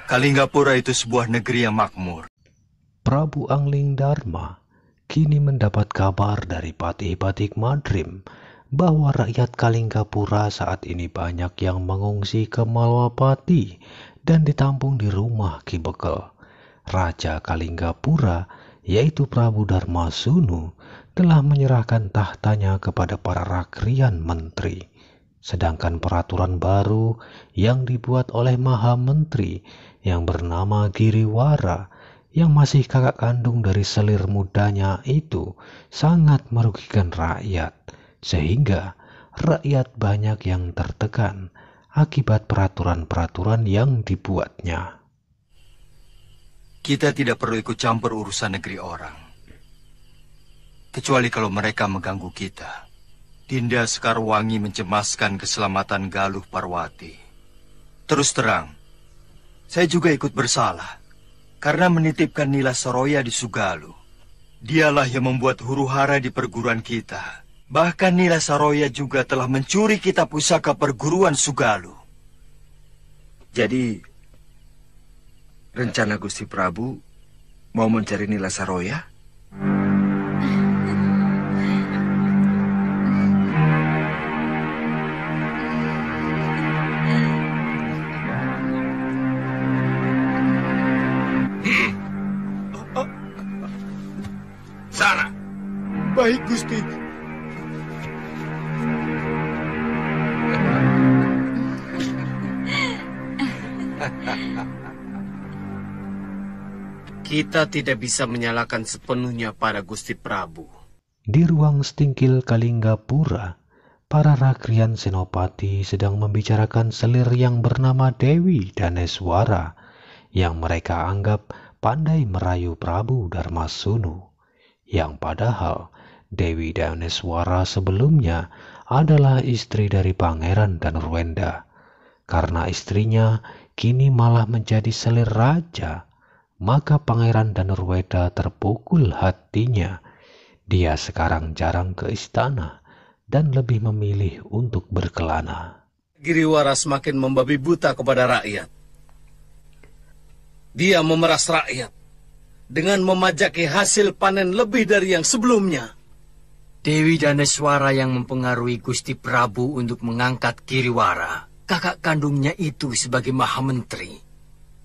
Kalinggapura itu sebuah negeri yang makmur. Prabu Anglingdarma kini mendapat kabar dari Patih Batik Madrim bahwa rakyat Kalinggapura saat ini banyak yang mengungsi ke Malwapati dan ditampung di rumah Ki Bekel. Raja Kalinggapura, yaitu Prabu Darmasunu, telah menyerahkan tahtanya kepada para rakrian menteri. Sedangkan peraturan baru yang dibuat oleh Maha Menteri yang bernama Giriwara, yang masih kakak kandung dari selir mudanya itu, sangat merugikan rakyat, sehingga rakyat banyak yang tertekan akibat peraturan-peraturan yang dibuatnya. Kita tidak perlu ikut campur urusan negeri orang, kecuali kalau mereka mengganggu kita. Dinda Sekarwangi mencemaskan keselamatan Galuh Parwati. Terus terang, saya juga ikut bersalah karena menitipkan Nila Saroya di Sugalu. Dialah yang membuat huru-hara di perguruan kita. Bahkan Nila Saroya juga telah mencuri kitab pusaka perguruan Sugalu. Jadi, rencana Gusti Prabu mau mencari Nila Saroya? Sana. Baik, Gusti. Kita tidak bisa menyalahkan sepenuhnya pada Gusti Prabu. Di ruang setingkil Kalinggapura, para rakrian Senopati sedang membicarakan selir yang bernama Dewi Daneswara, yang mereka anggap pandai merayu Prabu Darmasunu, yang padahal Dewi Daneswara sebelumnya adalah istri dari Pangeran Danurwenda. Karena istrinya kini malah menjadi selir raja, maka Pangeran Danurwenda terpukul hatinya. Dia sekarang jarang ke istana dan lebih memilih untuk berkelana. Giriwara semakin membabi buta kepada rakyat. Dia memeras rakyat dengan memajaki hasil panen lebih dari yang sebelumnya. Dewi Daneswara yang mempengaruhi Gusti Prabu untuk mengangkat Giriwara, kakak kandungnya itu, sebagai Maha Menteri,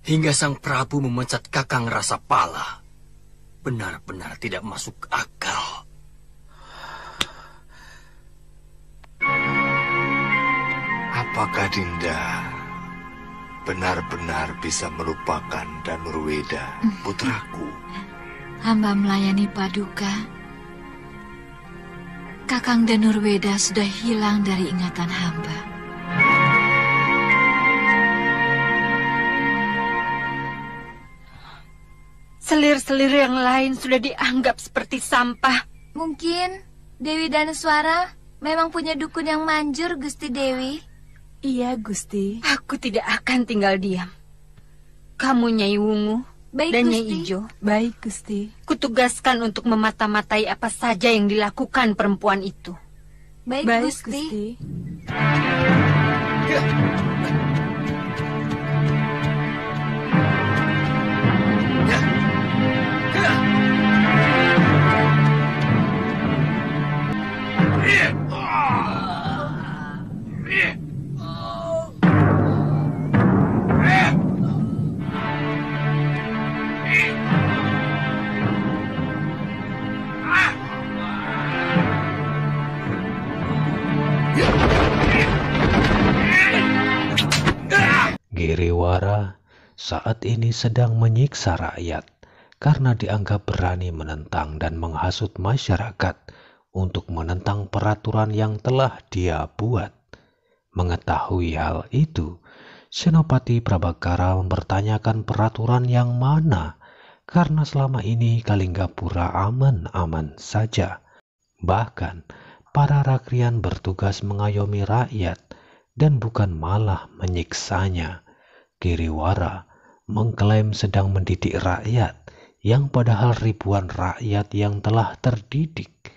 hingga sang Prabu memecat Kakang Rasapala. Benar-benar tidak masuk akal. Apakah Dinda benar-benar bisa melupakan Danurweda, putraku? Hamba melayani Paduka. Kakang Danurweda sudah hilang dari ingatan hamba. Selir-selir yang lain sudah dianggap seperti sampah. Mungkin Dewi Daneswara memang punya dukun yang manjur, Gusti Dewi. Iya, Gusti. Aku tidak akan tinggal diam. Kamu Nyai Wungu dan Nyai Ijo. Baik, Gusti. Kutugaskan untuk memata-matai apa saja yang dilakukan perempuan itu. Baik, Gusti. Giriwara saat ini sedang menyiksa rakyat karena dianggap berani menentang dan menghasut masyarakat untuk menentang peraturan yang telah dia buat. Mengetahui hal itu, Senopati Prabakara mempertanyakan peraturan yang mana, karena selama ini Kalinggapura aman-aman saja. Bahkan para rakrian bertugas mengayomi rakyat dan bukan malah menyiksanya. Giriwara mengklaim sedang mendidik rakyat, yang padahal ribuan rakyat yang telah terdidik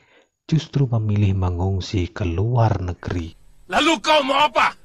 justru memilih mengungsi ke luar negeri. Lalu kau mau apa?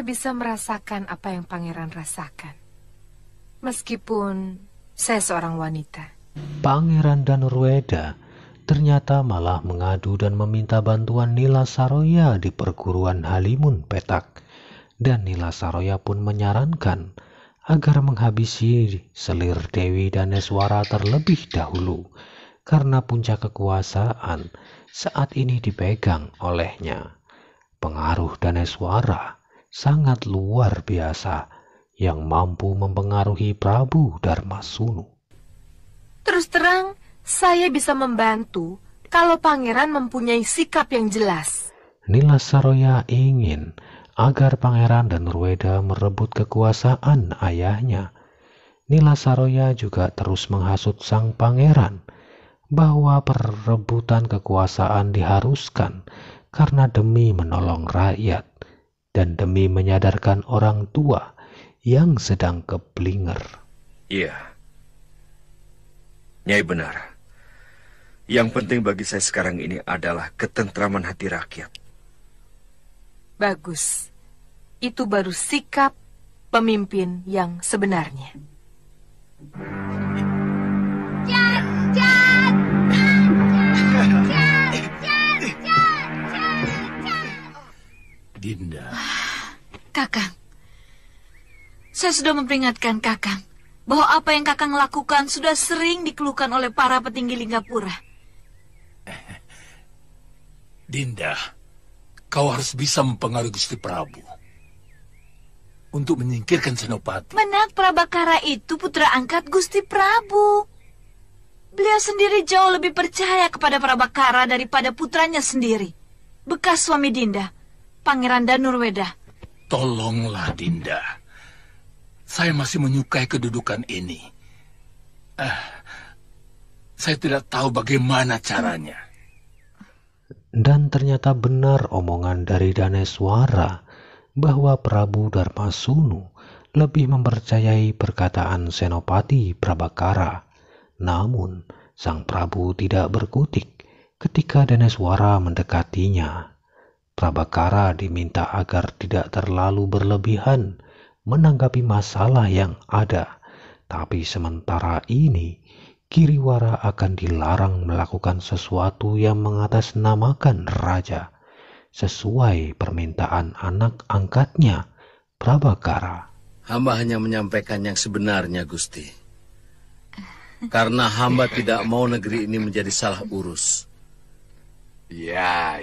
saya bisa merasakan apa yang pangeran rasakan. Meskipun saya seorang wanita. Pangeran Danurweda ternyata malah mengadu dan meminta bantuan Nila Saroya di perguruan Halimun Petak. Dan Nila Saroya pun menyarankan agar menghabisi selir Dewi Daneswara terlebih dahulu, karena puncak kekuasaan saat ini dipegang olehnya. Pengaruh Daneswara sangat luar biasa yang mampu mempengaruhi Prabu Darmasunu. Terus terang, saya bisa membantu kalau pangeran mempunyai sikap yang jelas. Nila Saroya ingin agar Pangeran Danurweda merebut kekuasaan ayahnya. Nila Saroya juga terus menghasut sang pangeran bahwa perebutan kekuasaan diharuskan karena demi menolong rakyat dan demi menyadarkan orang tua yang sedang keblinger. Iya, Nyai benar. Yang penting bagi saya sekarang ini adalah ketentraman hati rakyat. Bagus. Itu baru sikap pemimpin yang sebenarnya. Dinda. Kakang, saya sudah memperingatkan Kakang bahwa apa yang Kakang lakukan sudah sering dikeluhkan oleh para petinggi Linggapura. Dinda, kau harus bisa mempengaruhi Gusti Prabu untuk menyingkirkan Senopati. Menak Prabakara itu putra angkat Gusti Prabu. Beliau sendiri jauh lebih percaya kepada Prabakara daripada putranya sendiri, bekas suami Dinda, Pangeran Danurweda. Tolonglah Dinda, saya masih menyukai kedudukan ini. Saya tidak tahu bagaimana caranya. Dan ternyata benar omongan dari Daneswara bahwa Prabu Darmasunu lebih mempercayai perkataan Senopati Prabakara. Namun sang Prabu tidak berkutik ketika Daneswara mendekatinya. Prabakara diminta agar tidak terlalu berlebihan menanggapi masalah yang ada. Tapi sementara ini Kiriwara akan dilarang melakukan sesuatu yang mengatasnamakan raja, sesuai permintaan anak angkatnya, Prabakara. Hamba hanya menyampaikan yang sebenarnya, Gusti. Karena hamba tidak mau negeri ini menjadi salah urus. Ya.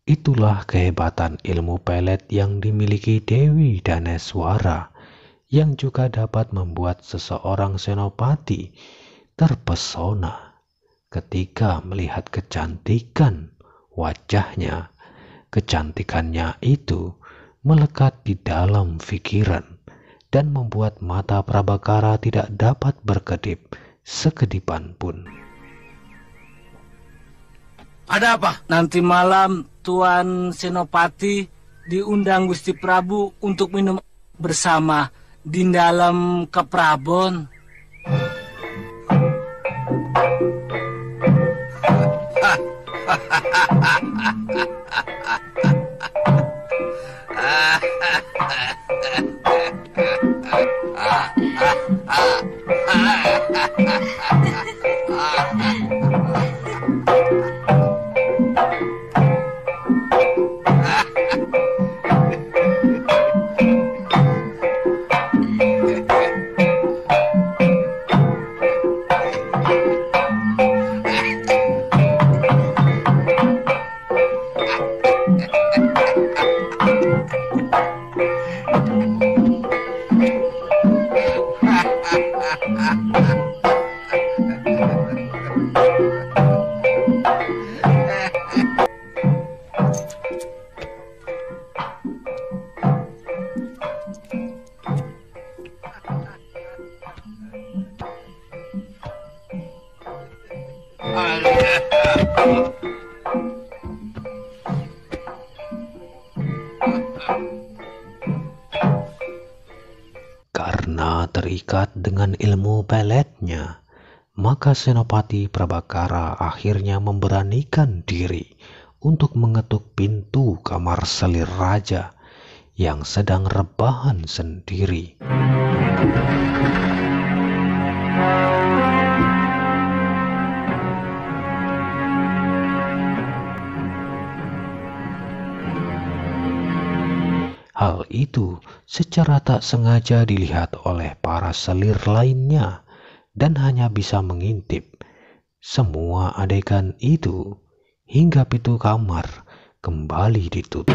Itulah kehebatan ilmu pelet yang dimiliki Dewi Daneswara, yang juga dapat membuat seseorang senopati terpesona ketika melihat kecantikan wajahnya. Kecantikannya itu melekat di dalam pikiran dan membuat mata Prabakara tidak dapat berkedip sekedipan pun. Ada apa? Nanti malam Tuan Senopati diundang Gusti Prabu untuk minum bersama di dalam keprabon. Karena terikat dengan ilmu peletnya, maka Senopati Prabakara akhirnya memberanikan diri untuk mengetuk pintu kamar selir raja yang sedang rebahan sendiri. Hal itu secara tak sengaja dilihat oleh para selir lainnya dan hanya bisa mengintip semua adegan itu hingga pintu kamar kembali ditutup.